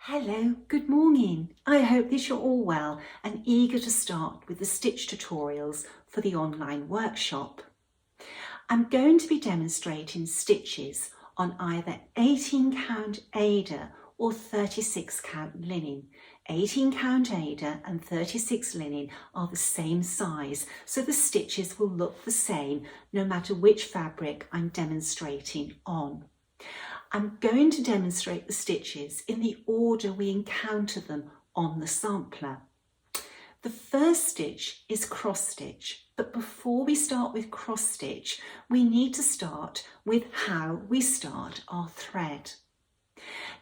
Hello, good morning. I hope that you're all well and eager to start with the stitch tutorials for the online workshop. I'm going to be demonstrating stitches on either 18 count Aida or 36 count linen. 18 count Aida and 36 linen are the same size, so the stitches will look the same no matter which fabric I'm demonstrating on. I'm going to demonstrate the stitches in the order we encounter them on the sampler. The first stitch is cross stitch, but before we start with cross stitch, we need to start with how we start our thread.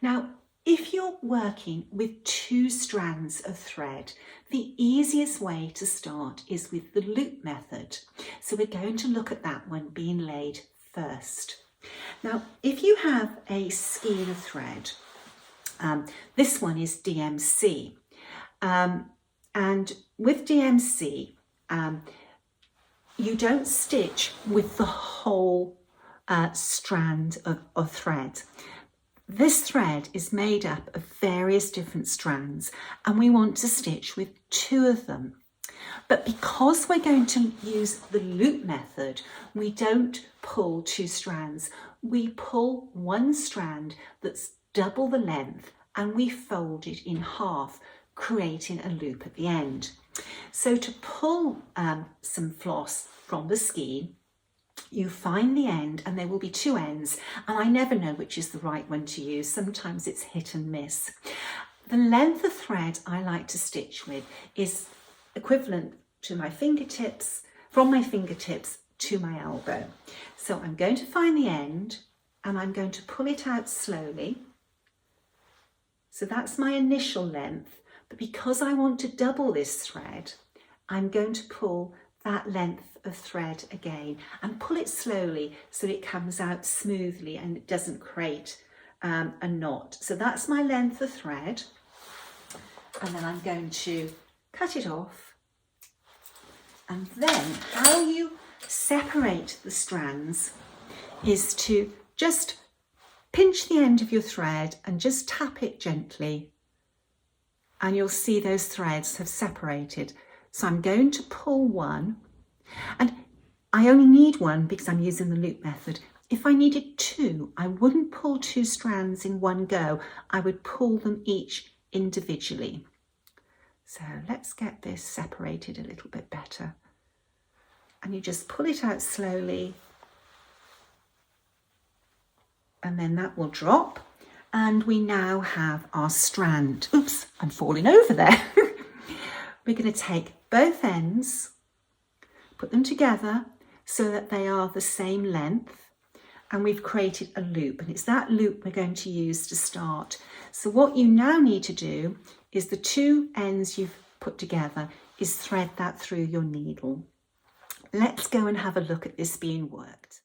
Now, if you're working with 2 strands of thread, the easiest way to start is with the loop method. So we're going to look at that one being laid first. Now, if you have a skein of thread, this one is DMC, and with DMC, you don't stitch with the whole strand of thread. This thread is made up of various different strands, and we want to stitch with 2 of them. But because we're going to use the loop method, we don't pull 2 strands. We pull 1 strand that's double the length and we fold it in half, creating a loop at the end. So to pull some floss from the skein, you find the end, and there will be 2 ends, and I never know which is the right one to use. Sometimes it's hit and miss. The length of thread I like to stitch with is equivalent to my fingertips, from my fingertips to my elbow. So I'm going to find the end and I'm going to pull it out slowly. So that's my initial length, but because I want to double this thread, I'm going to pull that length of thread again and pull it slowly so it comes out smoothly and it doesn't create a knot. So that's my length of thread, and then I'm going to cut it off. And then how you separate the strands is to just pinch the end of your thread and just tap it gently, and you'll see those threads have separated. So I'm going to pull 1, and I only need 1 because I'm using the loop method. If I needed 2, I wouldn't pull 2 strands in one go. I would pull them each individually. So let's get this separated a little bit better. And you just pull it out slowly, and then that will drop. And we now have our strand. Oops, I'm falling over there. We're going to take both ends, put them together so that they are the same length, and we've created a loop, and it's that loop we're going to use to start. So what you now need to do is the 2 ends you've put together is thread that through your needle. Let's go and have a look at this being worked.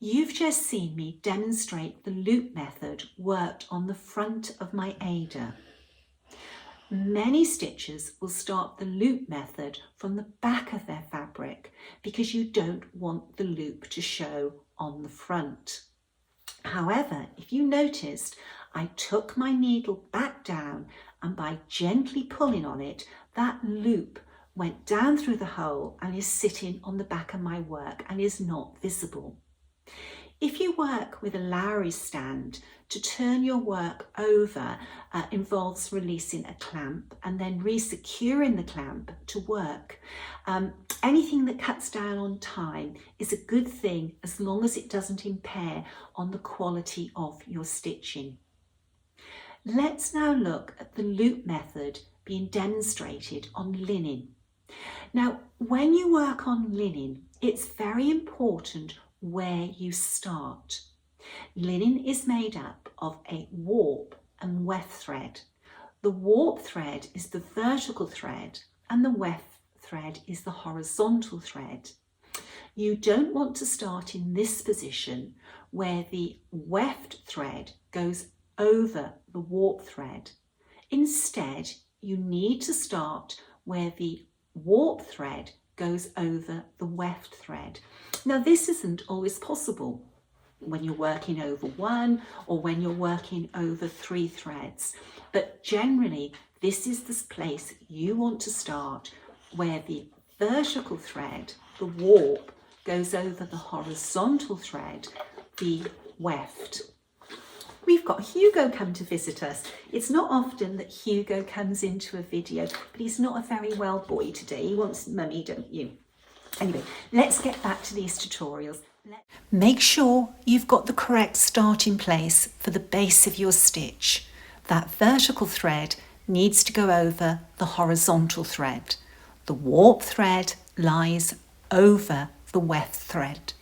You've just seen me demonstrate the loop method worked on the front of my Aida. Many stitchers will start the loop method from the back of their fabric because you don't want the loop to show on the front. However, if you noticed, I took my needle back down, and by gently pulling on it, that loop went down through the hole and is sitting on the back of my work and is not visible. If you work with a Lowry stand, to turn your work over involves releasing a clamp and then re-securing the clamp to work. Anything that cuts down on time is a good thing as long as it doesn't impair on the quality of your stitching. Let's now look at the loop method being demonstrated on linen. Now, when you work on linen, it's very important where you start. Linen is made up of a warp and weft thread. The warp thread is the vertical thread and the weft thread is the horizontal thread. You don't want to start in this position where the weft thread goes over the warp thread. Instead, you need to start where the warp thread goes over the weft thread. Now, this isn't always possible when you're working over one or when you're working over 3 threads, but generally this is the place you want to start, where the vertical thread, the warp, goes over the horizontal thread, the weft. We've got Hugo come to visit us. It's not often that Hugo comes into a video, but he's not a very well boy today. He wants mummy, don't you? Anyway, let's get back to these tutorials. Make sure you've got the correct starting place for the base of your stitch. That vertical thread needs to go over the horizontal thread. The warp thread lies over the weft thread.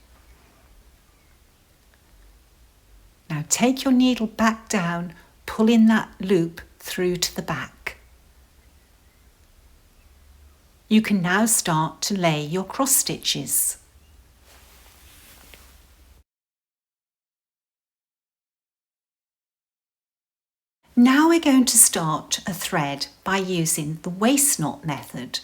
Now take your needle back down, pull in that loop through to the back. You can now start to lay your cross stitches. Now we're going to start a thread by using the waist knot method.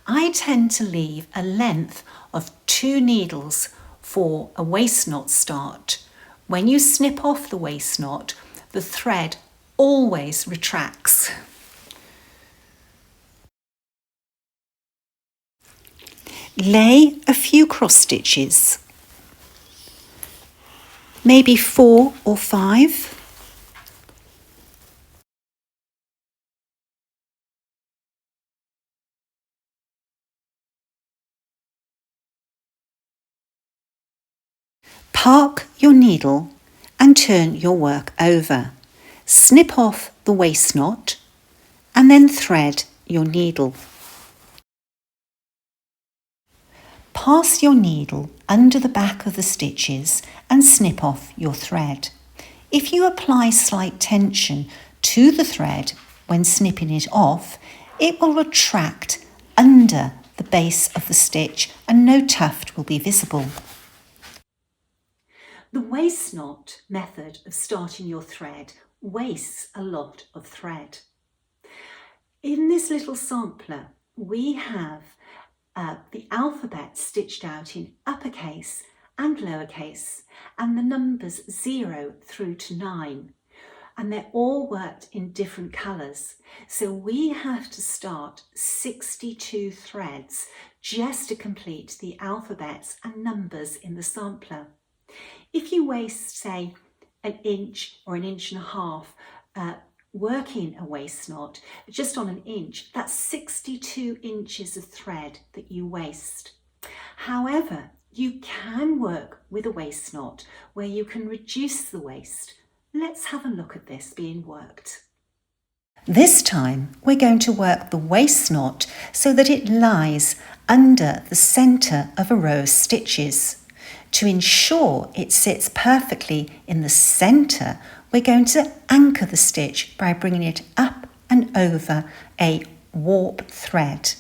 I tend to leave a length of 2 needles for a waist knot start. When you snip off the waist knot, the thread always retracts. Lay a few cross stitches, maybe 4 or 5. Park your needle and turn your work over. Snip off the waist knot and then thread your needle. Pass your needle under the back of the stitches and snip off your thread. If you apply slight tension to the thread when snipping it off, it will retract under the base of the stitch and no tuft will be visible. The waist knot method of starting your thread wastes a lot of thread. In this little sampler, we have the alphabet stitched out in uppercase and lowercase, and the numbers 0 through to 9. And they're all worked in different colours. So we have to start 62 threads just to complete the alphabets and numbers in the sampler. If you waste, say, 1 inch or 1.5 inches working a waist knot, just on 1 inch, that's 62 inches of thread that you waste. However, you can work with a waist knot where you can reduce the waste. Let's have a look at this being worked. This time we're going to work the waist knot so that it lies under the centre of a row of stitches. To ensure it sits perfectly in the centre, we're going to anchor the stitch by bringing it up and over a warp thread.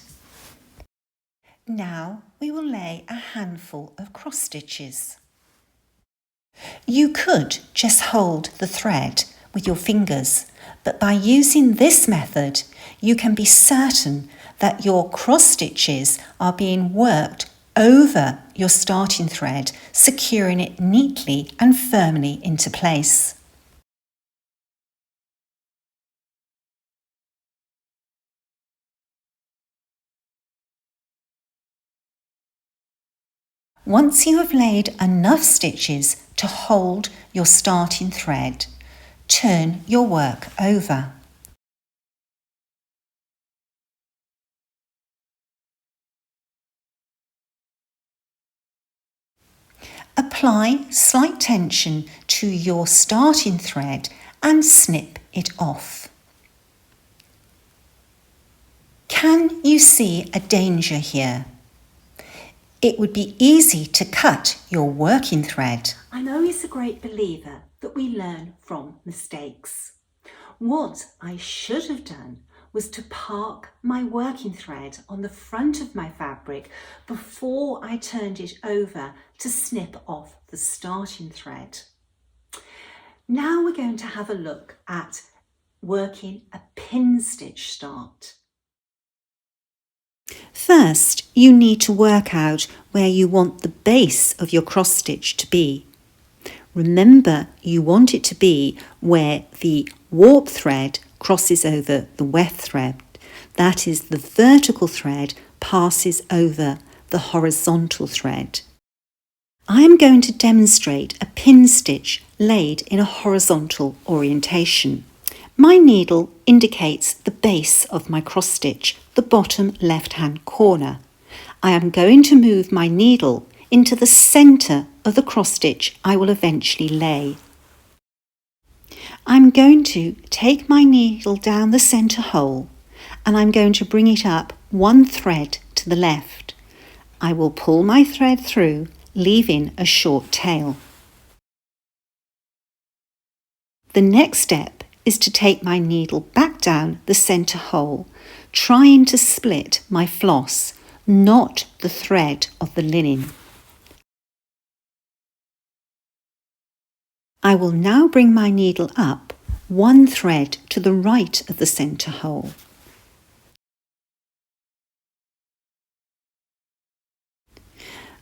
Now we will lay a handful of cross stitches. You could just hold the thread with your fingers, but by using this method, you can be certain that your cross stitches are being worked over your starting thread, securing it neatly and firmly into place. Once you have laid enough stitches to hold your starting thread, turn your work over. Apply slight tension to your starting thread and snip it off. Can you see a danger here? It would be easy to cut your working thread. I'm always a great believer that we learn from mistakes. What I should have done was to park my working thread on the front of my fabric before I turned it over to snip off the starting thread. Now we're going to have a look at working a pin stitch start. First, you need to work out where you want the base of your cross stitch to be. Remember, you want it to be where the warp thread crosses over the weft thread. That is, the vertical thread passes over the horizontal thread. I am going to demonstrate a pin stitch laid in a horizontal orientation. My needle indicates the base of my cross stitch, the bottom left-hand corner. I am going to move my needle into the centre of the cross stitch I will eventually lay. I'm going to take my needle down the centre hole and I'm going to bring it up one thread to the left. I will pull my thread through, leaving a short tail. The next step is to take my needle back down the centre hole, trying to split my floss, not the thread of the linen. I will now bring my needle up one thread to the right of the centre hole.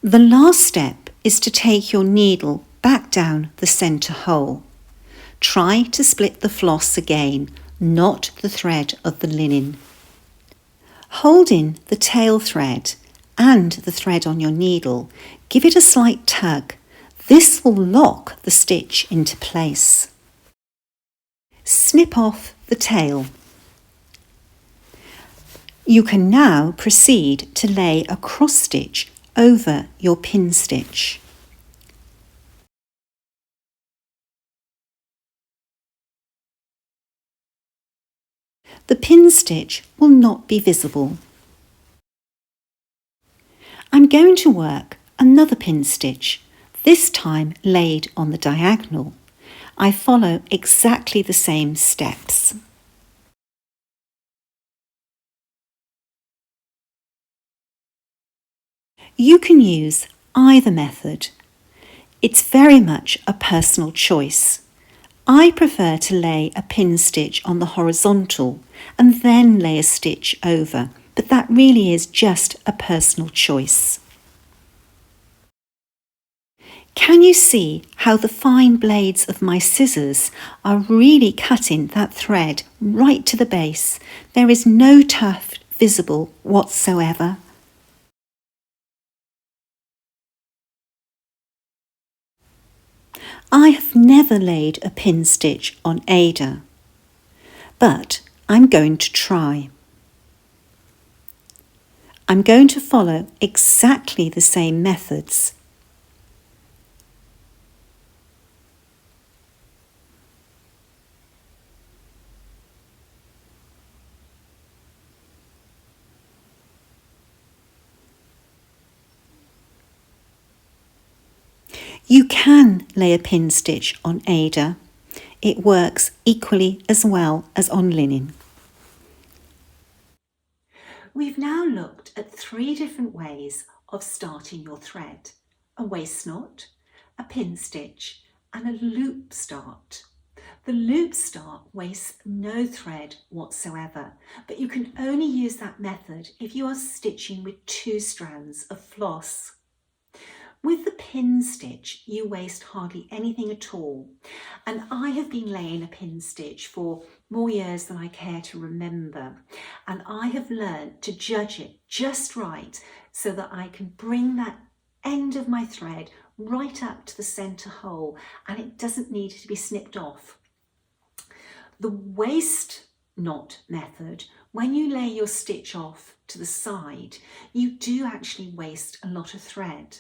The last step is to take your needle back down the centre hole. Try to split the floss again, not the thread of the linen. Holding the tail thread and the thread on your needle, give it a slight tug. This will lock the stitch into place. Snip off the tail. You can now proceed to lay a cross stitch over your pin stitch. The pin stitch will not be visible. I'm going to work another pin stitch, this time laid on the diagonal. I follow exactly the same steps. You can use either method. It's very much a personal choice. I prefer to lay a pin stitch on the horizontal and then lay a stitch over, but that really is just a personal choice. Can you see how the fine blades of my scissors are really cutting that thread right to the base? There is no tuft visible whatsoever. I have never laid a pin stitch on Ada, but I'm going to try. I'm going to follow exactly the same methods. You can lay a pin stitch on Ada. It works equally as well as on linen. We've now looked at 3 different ways of starting your thread: a waist knot, a pin stitch and a loop start. The loop start wastes no thread whatsoever, but you can only use that method if you are stitching with 2 strands of floss. With the pin stitch, you waste hardly anything at all, and I have been laying a pin stitch for more years than I care to remember, and I have learned to judge it just right so that I can bring that end of my thread right up to the centre hole and it doesn't need to be snipped off. The waist knot method, when you lay your stitch off to the side, you do actually waste a lot of thread.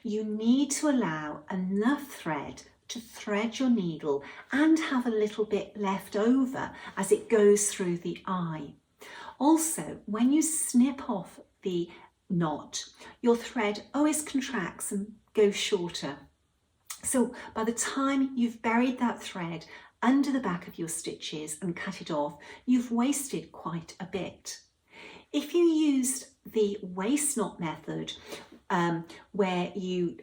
You need to allow enough thread to thread your needle and have a little bit left over as it goes through the eye. Also, when you snip off the knot, your thread always contracts and goes shorter. So by the time you've buried that thread under the back of your stitches and cut it off, you've wasted quite a bit. If you used the waist knot method, where you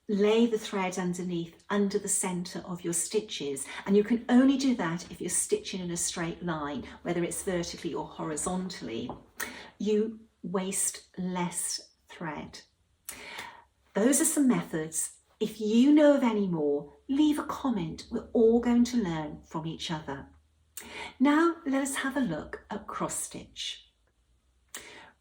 lay the thread underneath under the centre of your stitches, and you can only do that if you're stitching in a straight line, whether it's vertically or horizontally, you waste less thread. Those are some methods. If you know of any more, leave a comment. We're all going to learn from each other. Now let us have a look at cross stitch.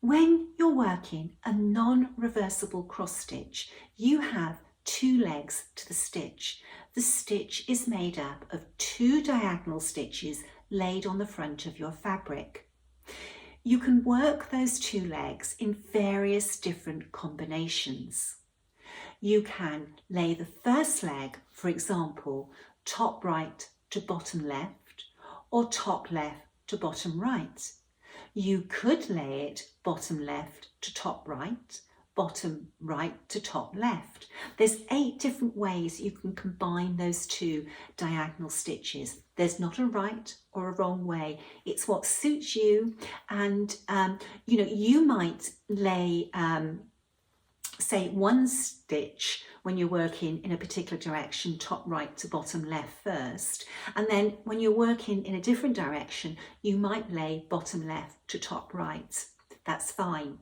When you're working a non-reversible cross stitch, you have 2 legs to the stitch. The stitch is made up of 2 diagonal stitches laid on the front of your fabric. You can work those 2 legs in various different combinations. You can lay the first leg, for example, top right to bottom left, or top left to bottom right. You could lay it bottom left to top right, bottom right to top left. There's 8 different ways you can combine those 2 diagonal stitches. There's not a right or a wrong way. It's what suits you. And you might lay say 1 stitch when you're working in a particular direction, top right to bottom left first, and then when you're working in a different direction, you might lay bottom left to top right. That's fine.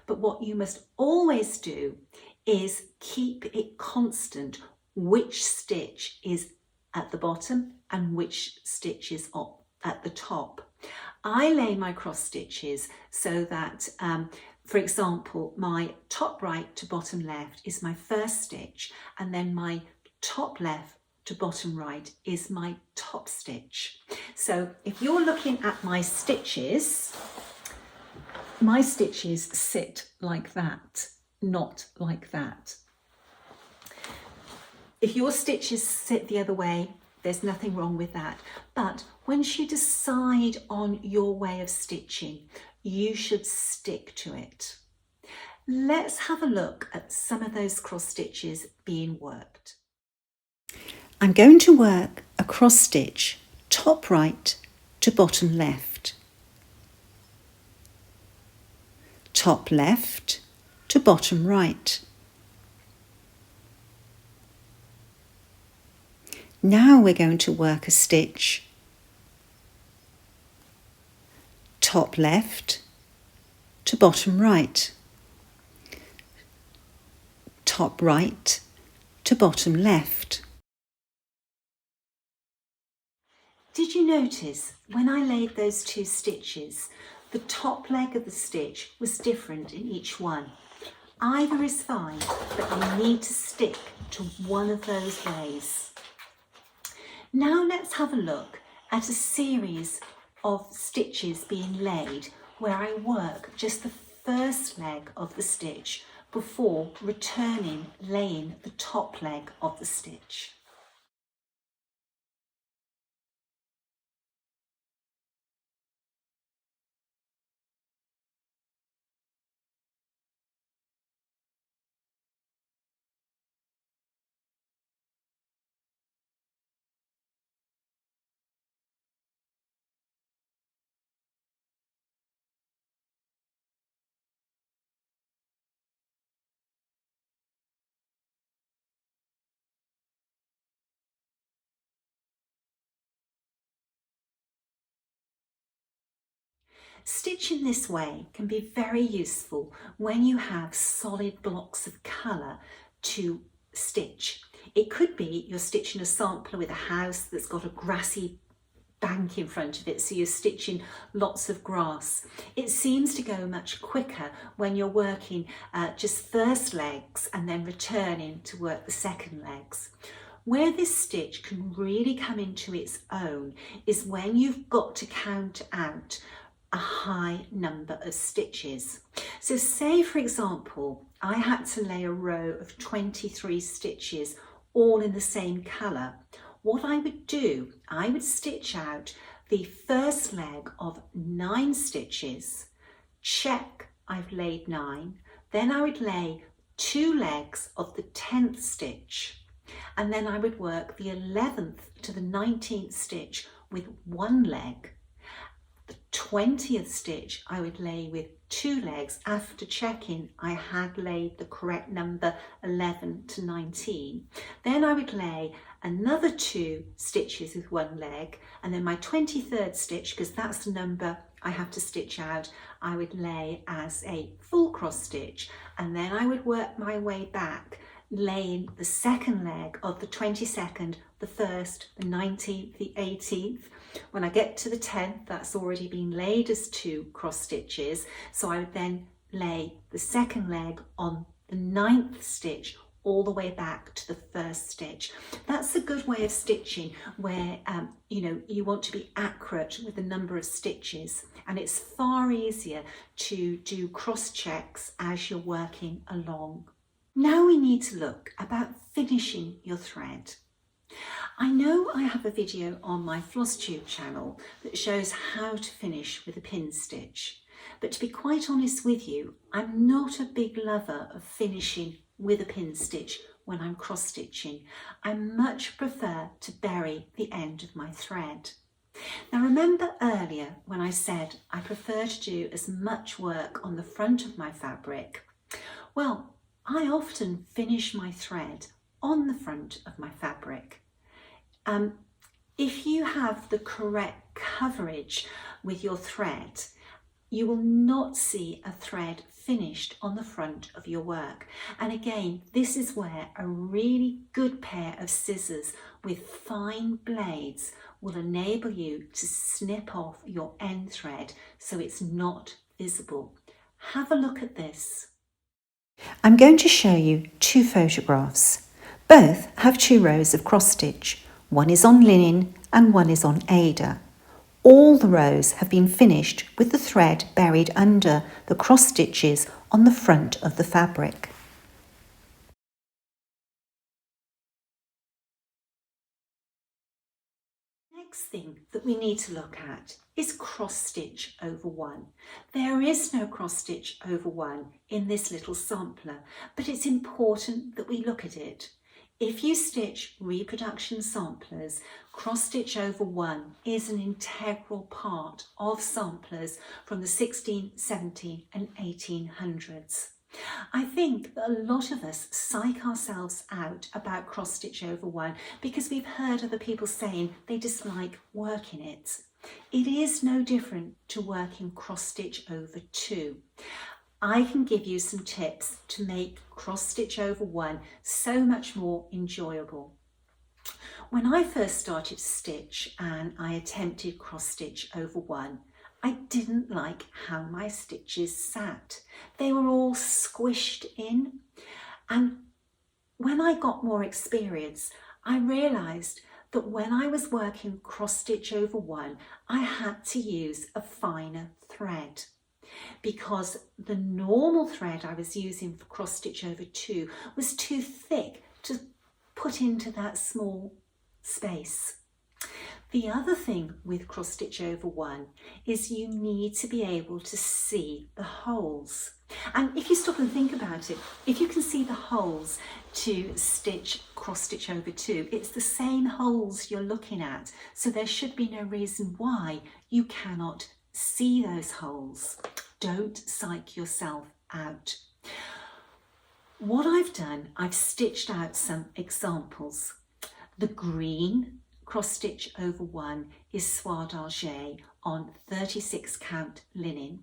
But what you must always do is keep it constant which stitch is at the bottom and which stitch is up at the top. I lay my cross stitches so that for example, my top right to bottom left is my first stitch, and then my top left to bottom right is my top stitch. So if you're looking at my stitches sit like that, not like that. If your stitches sit the other way, there's nothing wrong with that. But once you decide on your way of stitching, you should stick to it. Let's have a look at some of those cross stitches being worked. I'm going to work a cross stitch top right to bottom left, top left to bottom right. Now we're going to work a stitch top left to bottom right, top right to bottom left. Did you notice when I laid those 2 stitches, the top leg of the stitch was different in each one? Either is fine, but you need to stick to one of those ways. Now let's have a look at a series of stitches being laid where I work just the first leg of the stitch before laying the top leg of the stitch. Stitching this way can be very useful when you have solid blocks of colour to stitch. It could be you're stitching a sampler with a house that's got a grassy bank in front of it, so you're stitching lots of grass. It seems to go much quicker when you're working just first legs and then returning to work the second legs. Where this stitch can really come into its own is when you've got to count out a high number of stitches. So say for example, I had to lay a row of 23 stitches all in the same colour. What I would do, I would stitch out the first leg of 9 stitches, check I've laid 9, then I would lay 2 legs of the 10th stitch. and then I would work the 11th to the 19th stitch with one leg. The 20th stitch I would lay with two legs after checking I had laid the correct number 11 to 19. Then I would lay another 2 stitches with one leg, and then my 23rd stitch, because that's the number I have to stitch out, I would lay as a full cross stitch, and then I would work my way back, laying the second leg of the 22nd, the 1st, the 19th, the 18th. When I get to the 10th, that's already been laid as 2 cross stitches. So I would then lay the second leg on the 9th stitch all the way back to the first stitch. That's a good way of stitching where you want to be accurate with the number of stitches, and it's far easier to do cross checks as you're working along. Now we need to look about finishing your thread. I know I have a video on my Flosstube channel that shows how to finish with a pin stitch, but to be quite honest with you, I'm not a big lover of finishing with a pin stitch when I'm cross stitching. I much prefer to bury the end of my thread. Now remember earlier when I said I prefer to do as much work on the front of my fabric? Well, I often finish my thread on the front of my fabric. If you have the correct coverage with your thread, you will not see a thread finished on the front of your work. And again, this is where a really good pair of scissors with fine blades will enable you to snip off your end thread so it's not visible. Have a look at this. I'm going to show you 2 photographs. Both have 2 rows of cross stitch. One is on linen and one is on Aida. All the rows have been finished with the thread buried under the cross stitches on the front of the fabric. Next thing that we need to look at is cross stitch over 1. There is no cross stitch over 1 in this little sampler, but it's important that we look at it. If you stitch reproduction samplers, cross stitch over 1 is an integral part of samplers from the 16th, 17th and 1800s. I think that a lot of us psych ourselves out about cross stitch over 1 because we've heard other people saying they dislike working it. It is no different to working cross stitch over 2. I can give you some tips to make cross stitch over 1 so much more enjoyable. When I first started to stitch and I attempted cross stitch over 1, I didn't like how my stitches sat. They were all squished in, and when I got more experience, I realised that when I was working cross stitch over 1, I had to use a finer thread, because the normal thread I was using for cross stitch over 2 was too thick to put into that small space. The other thing with cross stitch over 1 is you need to be able to see the holes. And if you stop and think about it, if you can see the holes to stitch cross stitch over 2, it's the same holes you're looking at. So there should be no reason why you cannot see those holes. Don't psych yourself out. What I've done, I've stitched out some examples. The green cross stitch over 1 is soie d'Alger on 36 count linen.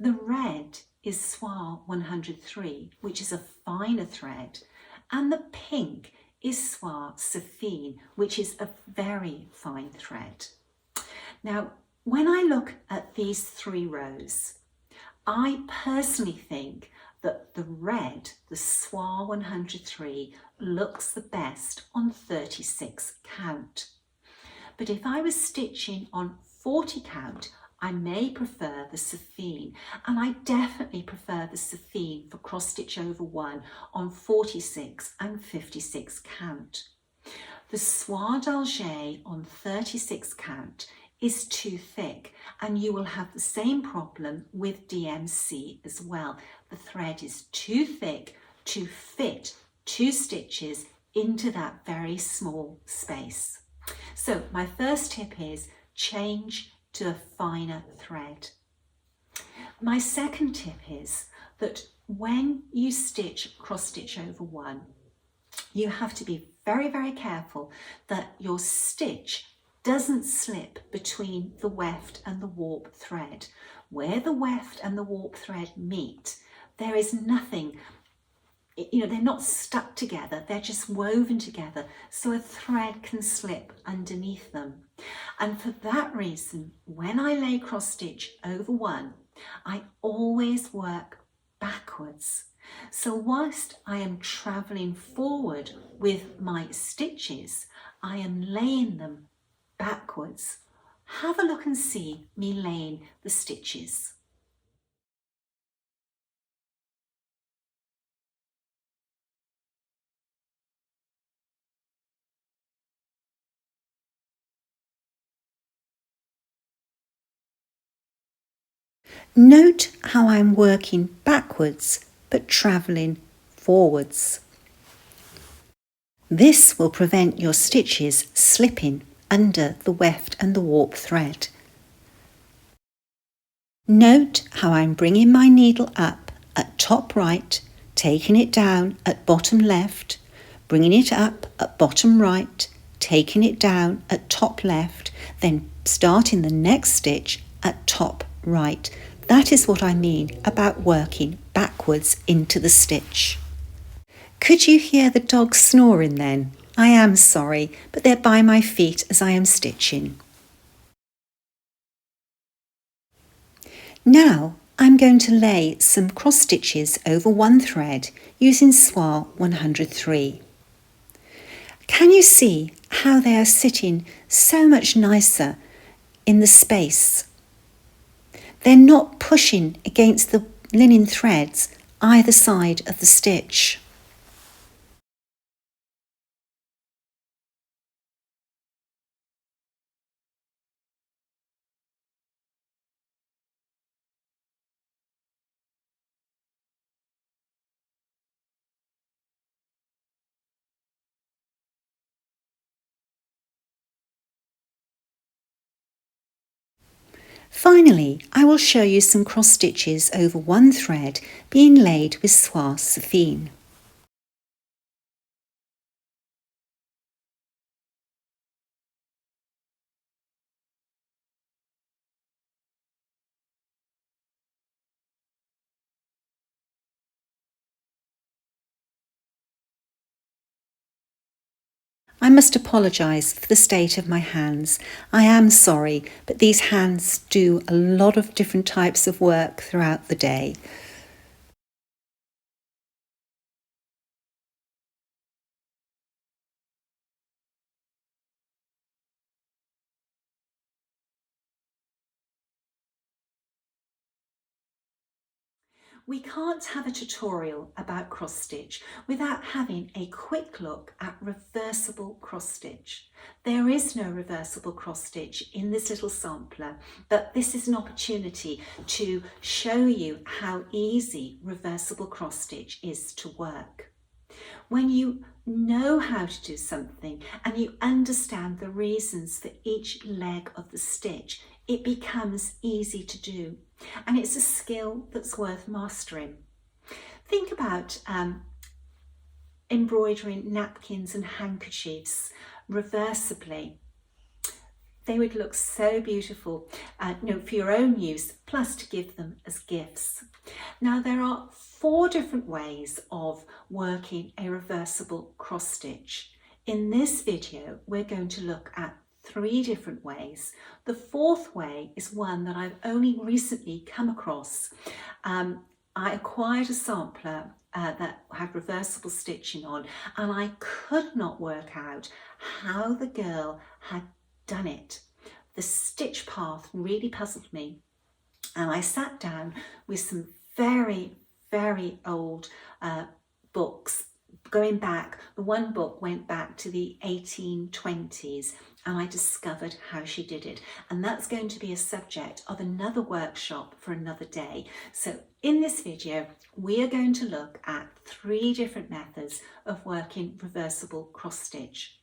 The red is soie 103, which is a finer thread, and the pink is soie Saphine, which is a very fine thread. Now, when I look at these 3 rows, I personally think that the red, the soie 103, looks the best on 36 count. But if I was stitching on 40 count, I may prefer the Saphine, and I definitely prefer the Saphine for cross stitch over 1 on 46 and 56 count. The soie d'Alger on 36 count is too thick, and you will have the same problem with DMC as well. The thread is too thick to fit 2 stitches into that very small space. So my first tip is change to a finer thread. My second tip is that when you cross stitch over one, you have to be very, very careful that your stitch doesn't slip between the weft and the warp thread. Where the weft and the warp thread meet, there is nothing, they're not stuck together, they're just woven together, so a thread can slip underneath them. And for that reason, when I lay cross stitch over one, I always work backwards. So whilst I am travelling forward with my stitches, I am laying them backwards. Have a look and see me laying the stitches. Note how I'm working backwards but travelling forwards. This will prevent your stitches slipping under the weft and the warp thread. Note how I'm bringing my needle up at top right, taking it down at bottom left, bringing it up at bottom right, taking it down at top left, then starting the next stitch at top right. That is what I mean about working backwards into the stitch. Could you hear the dogs snoring then? I am sorry, but they're by my feet as I am stitching. Now I'm going to lay some cross stitches over one thread using Soie 103. Can you see how they are sitting so much nicer in the space? They're not pushing against the linen threads either side of the stitch. Finally, I will show you some cross stitches over one thread being laid with Soie Saphine. I must apologise for the state of my hands. I am sorry, but these hands do a lot of different types of work throughout the day. We can't have a tutorial about cross stitch without having a quick look at reversible cross stitch. There is no reversible cross stitch in this little sampler, but this is an opportunity to show you how easy reversible cross stitch is to work. When you know how to do something and you understand the reasons for each leg of the stitch, it becomes easy to do, and it's a skill that's worth mastering. Think about embroidering napkins and handkerchiefs reversibly. They would look so beautiful, for your own use, plus to give them as gifts. Now there are 4 different ways of working a reversible cross stitch. In this video, we're going to look at 3 different ways. The 4th way is one that I've only recently come across. I acquired a sampler that had reversible stitching on, and I could not work out how the girl had done it. The stitch path really puzzled me, and I sat down with some very, very old books going back. The one book went back to the 1820s, and I discovered how she did it. And that's going to be a subject of another workshop for another day. So in this video, we are going to look at 3 different methods of working reversible cross stitch.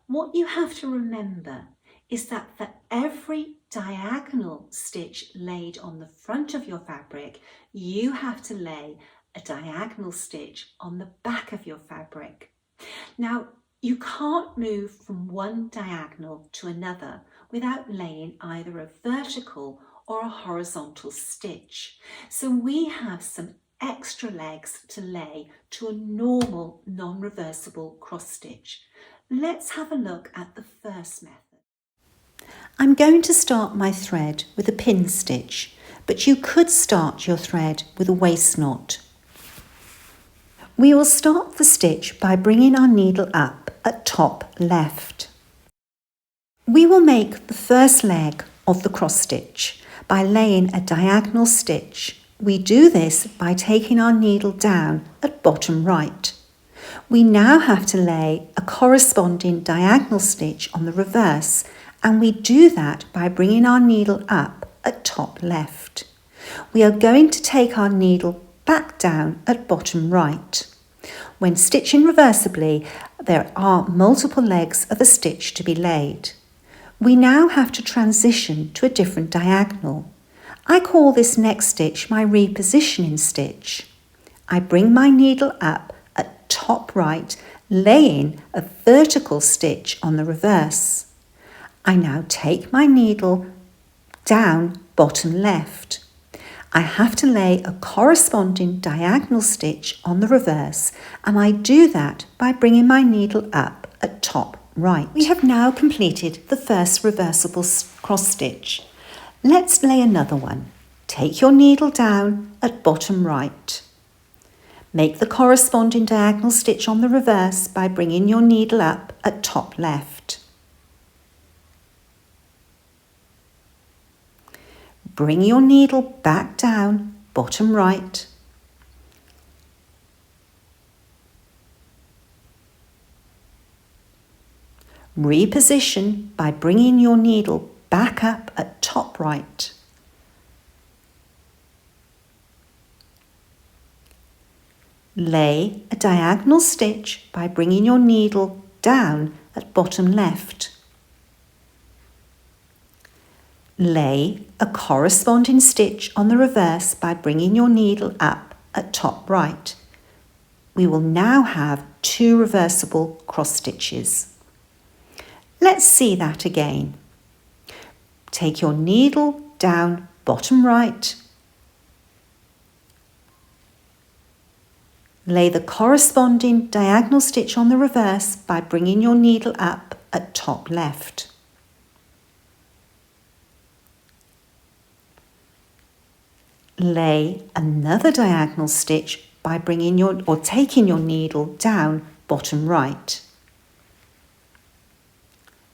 What you have to remember is that for every diagonal stitch laid on the front of your fabric, you have to lay a diagonal stitch on the back of your fabric. Now, you can't move from one diagonal to another without laying either a vertical or a horizontal stitch. So we have some extra legs to lay to a normal non-reversible cross stitch. Let's have a look at the first method. I'm going to start my thread with a pin stitch, but you could start your thread with a waist knot. We will start the stitch by bringing our needle up at top left. We will make the first leg of the cross stitch by laying a diagonal stitch. We do this by taking our needle down at bottom right. We now have to lay a corresponding diagonal stitch on the reverse, and we do that by bringing our needle up at top left. We are going to take our needle back down at bottom right. When stitching reversibly, there are multiple legs of a stitch to be laid. We now have to transition to a different diagonal. I call this next stitch my repositioning stitch. I bring my needle up at top right, laying a vertical stitch on the reverse. I now take my needle down bottom left. I have to lay a corresponding diagonal stitch on the reverse, and I do that by bringing my needle up at top right. We have now completed the first reversible cross stitch. Let's lay another one. Take your needle down at bottom right. Make the corresponding diagonal stitch on the reverse by bringing your needle up at top left. Bring your needle back down, bottom right. Reposition by bringing your needle back up at top right. Lay a diagonal stitch by bringing your needle down at bottom left. Lay a corresponding stitch on the reverse by bringing your needle up at top right. We will now have 2 reversible cross stitches. Let's see that again. Take your needle down bottom right. Lay the corresponding diagonal stitch on the reverse by bringing your needle up at top left. Lay another diagonal stitch by taking your needle down bottom right.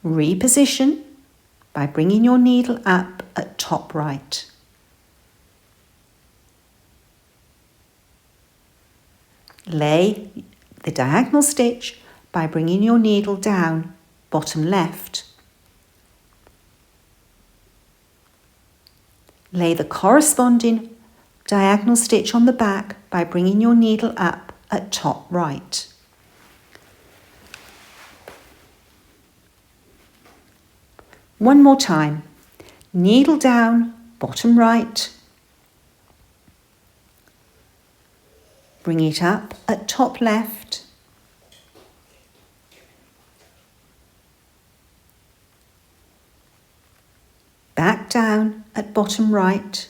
Reposition by bringing your needle up at top right. Lay the diagonal stitch by bringing your needle down bottom left. Lay the corresponding diagonal stitch on the back by bringing your needle up at top right. One more time. Needle down, bottom right. Bring it up at top left. Back down at bottom right.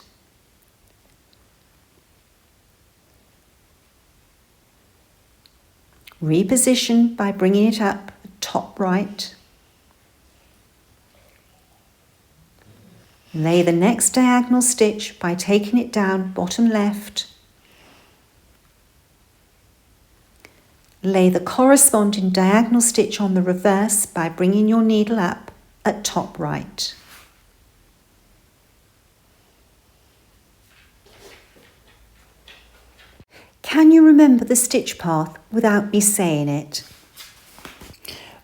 Reposition by bringing it up at top right. Lay the next diagonal stitch by taking it down bottom left. Lay the corresponding diagonal stitch on the reverse by bringing your needle up at top right. Can you remember the stitch path without me saying it?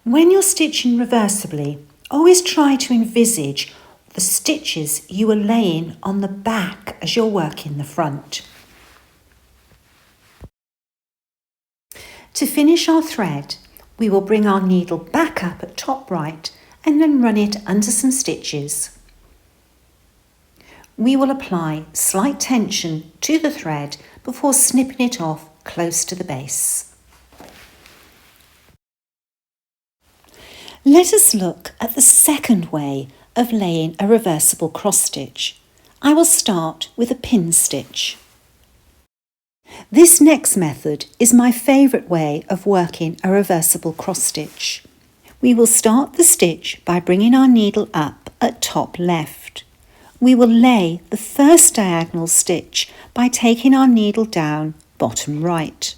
When you're stitching reversibly, Always try to envisage the stitches you are laying on the back as you're working the front. To finish our thread, we will bring our needle back up at top right and then run it under some stitches. We will apply slight tension to the thread before snipping it off close to the base. Let us look at the second way of laying a reversible cross stitch. I will start with a pin stitch. This next method is my favourite way of working a reversible cross stitch. We will start the stitch by bringing our needle up at top left. We will lay the first diagonal stitch by taking our needle down bottom right.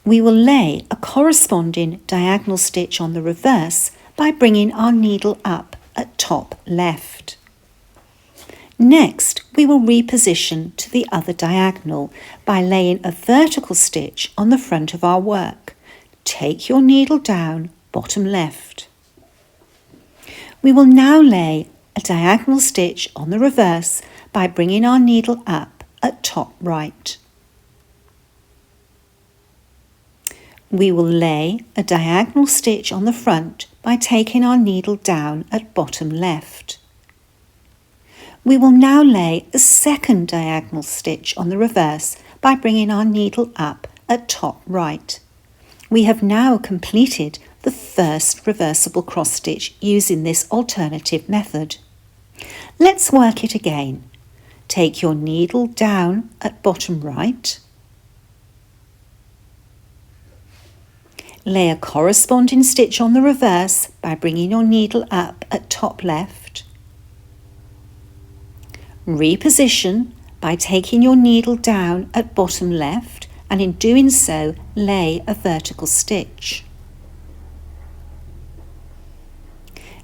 We will lay a corresponding diagonal stitch on the reverse by bringing our needle up at top left. Next, we will reposition to the other diagonal by laying a vertical stitch on the front of our work. Take your needle down bottom left. We will now lay a diagonal stitch on the reverse by bringing our needle up at top right. We will lay a diagonal stitch on the front by taking our needle down at bottom left. We will now lay a second diagonal stitch on the reverse by bringing our needle up at top right. We have now completed the first reversible cross stitch using this alternative method. Let's work it again. Take your needle down at bottom right. Lay a corresponding stitch on the reverse by bringing your needle up at top left. Reposition by taking your needle down at bottom left, and in doing so, lay a vertical stitch.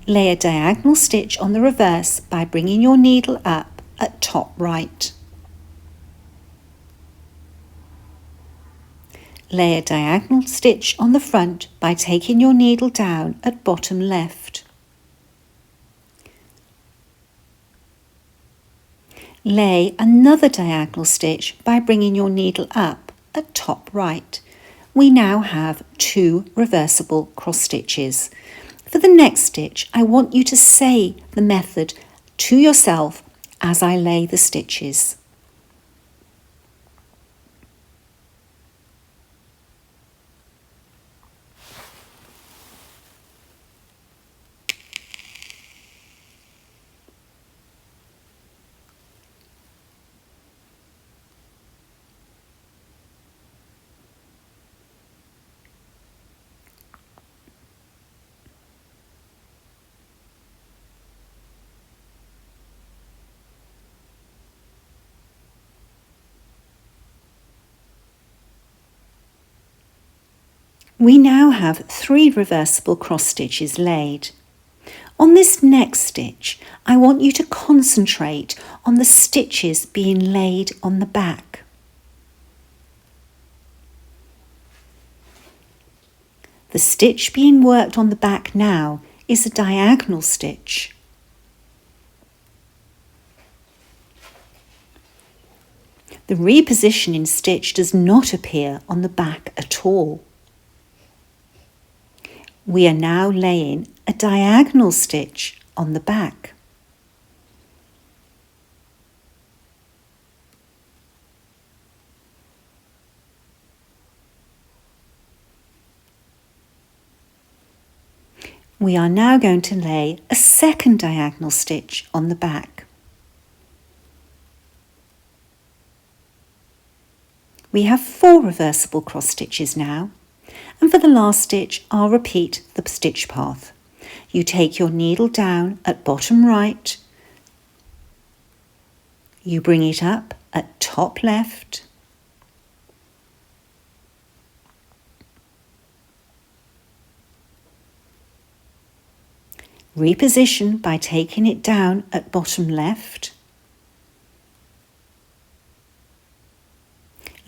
Lay a diagonal stitch on the reverse by bringing your needle up at top right. Lay a diagonal stitch on the front by taking your needle down at bottom left. Lay another diagonal stitch by bringing your needle up at top right. We now have 2 reversible cross stitches. For the next stitch, I want you to say the method to yourself as I lay the stitches. We now have 3 reversible cross stitches laid. On this next stitch, I want you to concentrate on the stitches being laid on the back. The stitch being worked on the back now is a diagonal stitch. The repositioning stitch does not appear on the back at all. We are now laying a diagonal stitch on the back. We are now going to lay a second diagonal stitch on the back. We have 4 reversible cross stitches now. And for the last stitch, I'll repeat the stitch path. You take your needle down at bottom right, you bring it up at top left, reposition by taking it down at bottom left,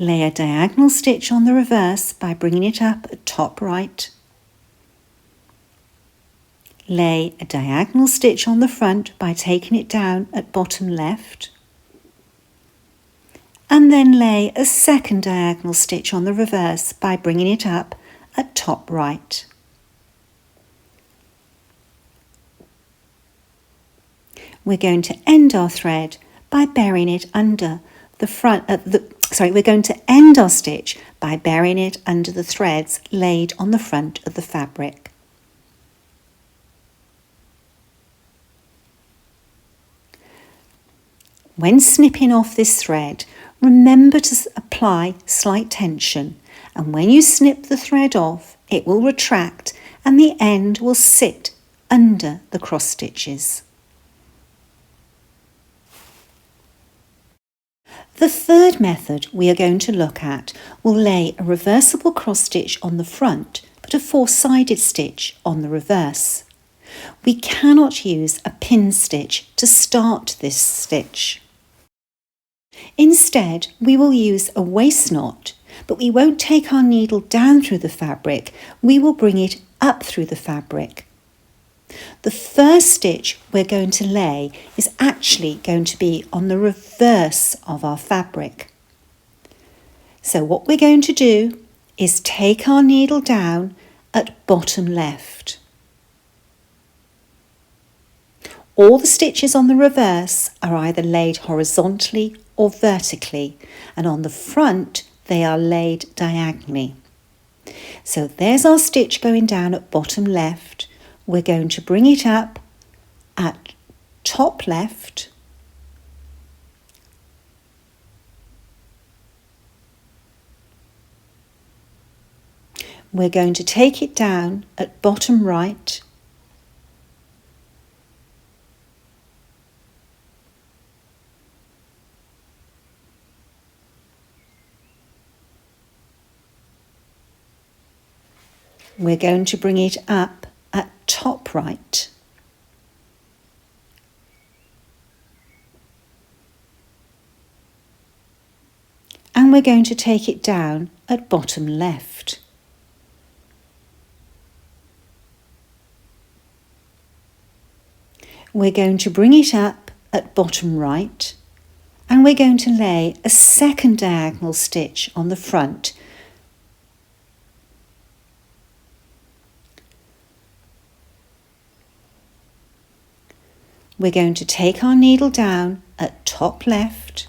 Lay a diagonal stitch on the reverse by bringing it up at top right. Lay a diagonal stitch on the front by taking it down at bottom left. And then lay a second diagonal stitch on the reverse by bringing it up at top right. We're going to end our thread by burying it under the front. We're going to end our stitch by burying it under the threads laid on the front of the fabric. When snipping off this thread, remember to apply slight tension, and when you snip the thread off, it will retract and the end will sit under the cross stitches. The third method we are going to look at will lay a reversible cross stitch on the front, but a four-sided stitch on the reverse. We cannot use a pin stitch to start this stitch. Instead, we will use a waist knot, but we won't take our needle down through the fabric, we will bring it up through the fabric. The first stitch we're going to lay is actually going to be on the reverse of our fabric. So what we're going to do is take our needle down at bottom left. All the stitches on the reverse are either laid horizontally or vertically, and on the front they are laid diagonally. So there's our stitch going down at bottom left. We're going to bring it up at top left, we're going to take it down at bottom right, we're going to bring it up at top right, and we're going to take it down at bottom left. We're going to bring it up at bottom right, and we're going to lay a second diagonal stitch on the front. We're going to take our needle down at top left,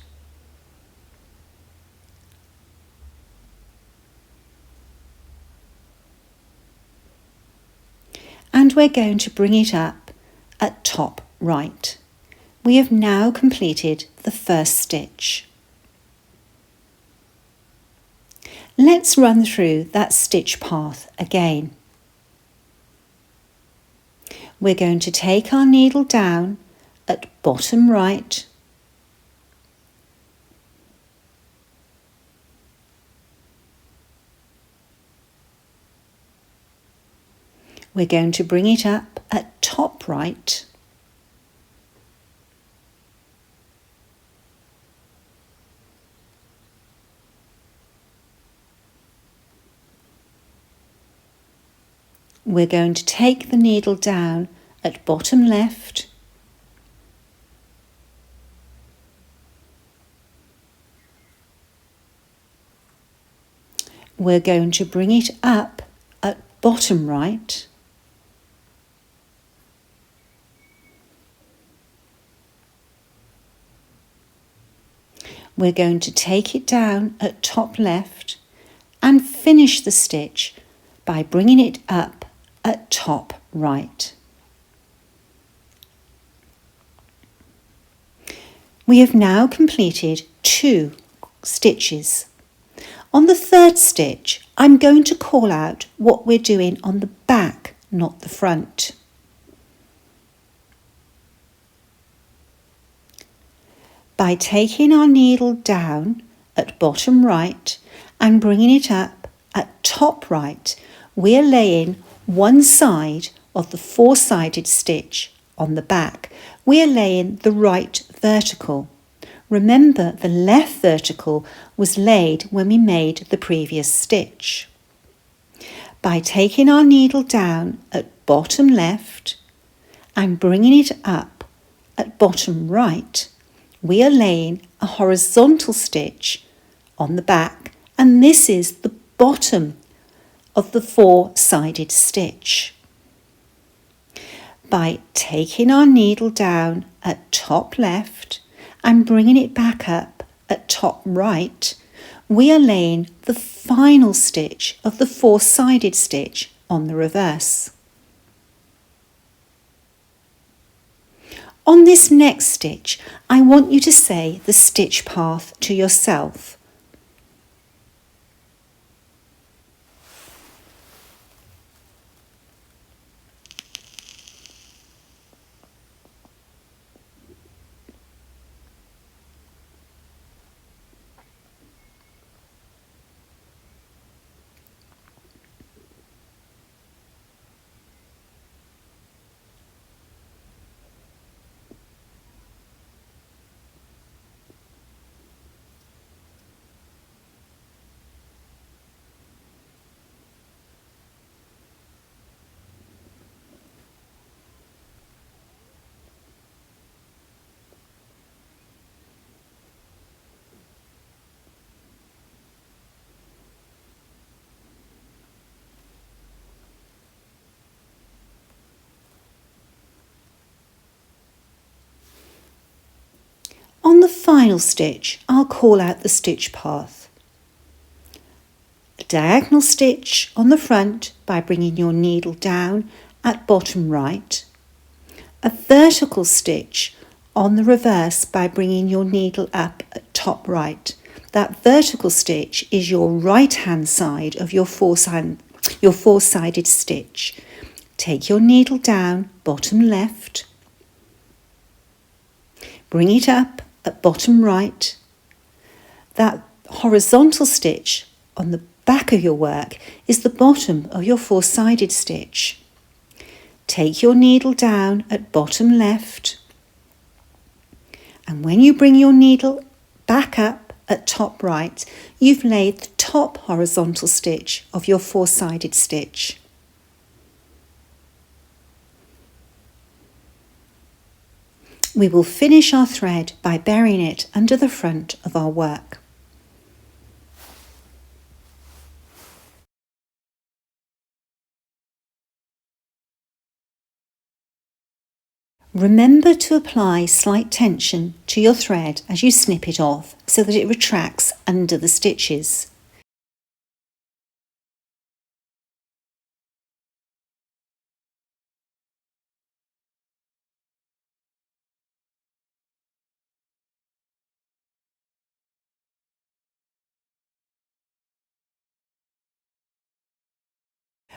and we're going to bring it up at top right. We have now completed the first stitch. Let's run through that stitch path again. We're going to take our needle down at bottom right, we're going to bring it up at top right, we're going to take the needle down at bottom left, we're going to bring it up at bottom right, we're going to take it down at top left and finish the stitch by bringing it up at top right. We have now completed 2 stitches. On the third stitch, I'm going to call out what we're doing on the back, not the front. By taking our needle down at bottom right and bringing it up at top right, we are laying one side of the 4-sided stitch on the back. We are laying the right vertical. Remember, the left vertical was laid when we made the previous stitch. By taking our needle down at bottom left and bringing it up at bottom right, we are laying a horizontal stitch on the back, and this is the bottom of the four-sided stitch. By taking our needle down at top left and bringing it back up at top right, we are laying the final stitch of the four-sided stitch on the reverse. On this next stitch, I want you to say the stitch path to yourself. On the final stitch, I'll call out the stitch path. A diagonal stitch on the front by bringing your needle down at bottom right. A vertical stitch on the reverse by bringing your needle up at top right. That vertical stitch is your right hand side of your four-sided stitch. Take your needle down bottom left. Bring it up at bottom right. That horizontal stitch on the back of your work is the bottom of your four-sided stitch. Take your needle down at bottom left, and when you bring your needle back up at top right, you've laid the top horizontal stitch of your four-sided stitch. We will finish our thread by burying it under the front of our work. Remember to apply slight tension to your thread as you snip it off so that it retracts under the stitches.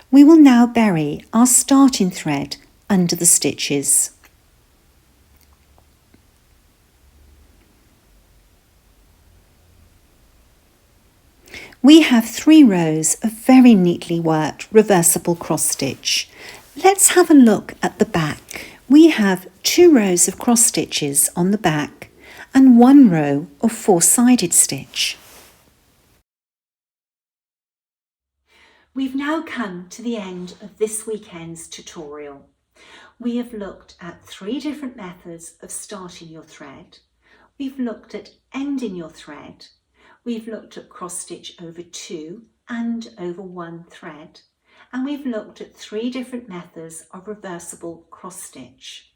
We will now bury our starting thread under the stitches. We have 3 rows of very neatly worked reversible cross stitch. Let's have a look at the back. We have 2 rows of cross stitches on the back and 1 row of 4-sided stitch. We've now come to the end of this weekend's tutorial. We have looked at 3 different methods of starting your thread. We've looked at ending your thread. We've looked at cross stitch over 2 and over 1 thread. And we've looked at 3 different methods of reversible cross stitch.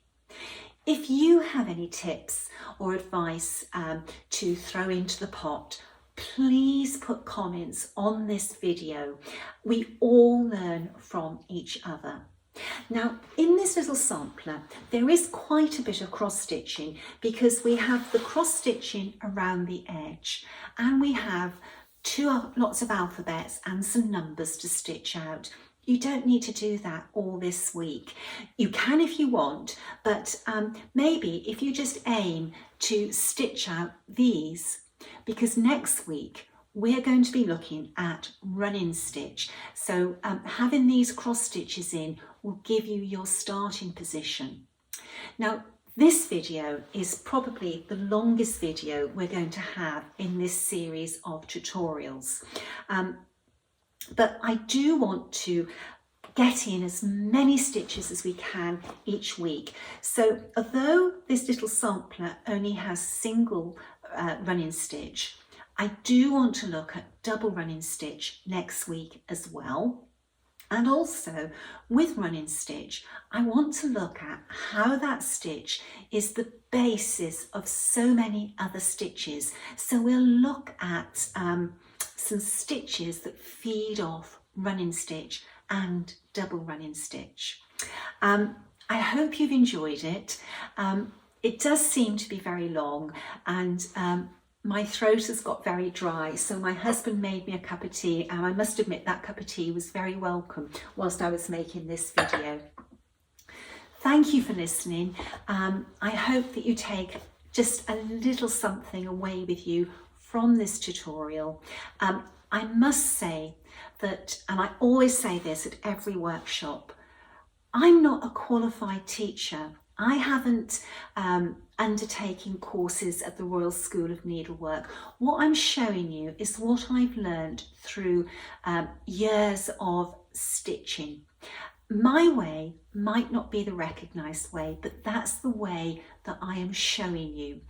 If you have any tips or advice to throw into the pot, please put comments on this video. We all learn from each other. Now, in this little sampler, there is quite a bit of cross stitching because we have the cross stitching around the edge and we have lots of alphabets and some numbers to stitch out. You don't need to do that all this week. You can if you want, but maybe if you just aim to stitch out these, because next week we're going to be looking at running stitch. So having these cross stitches in will give you your starting position. Now, This video is probably the longest video we're going to have in this series of tutorials. But I do want to get in as many stitches as we can each week. So although this little sampler only has single running stitch, I do want to look at double running stitch next week as well. And also with running stitch, I want to look at how that stitch is the basis of so many other stitches. So we'll look at some stitches that feed off running stitch and double running stitch. I hope you've enjoyed it. It does seem to be very long, and my throat has got very dry, so my husband made me a cup of tea, and I must admit that cup of tea was very welcome whilst I was making this video. Thank you for listening. I hope that you take just a little something away with you from this tutorial. I must say that, and I always say this at every workshop, I'm not a qualified teacher. I haven't undertaken courses at the Royal School of Needlework. What I'm showing you is what I've learned through years of stitching. My way might not be the recognised way, but that's the way that I am showing you.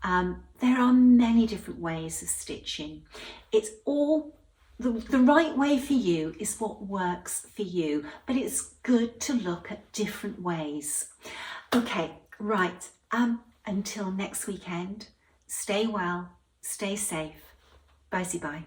There are many different ways of stitching. It's all the right way for you is what works for you, but it's good to look at different ways. Okay, right. Until next weekend, stay well, stay safe. Bye-bye.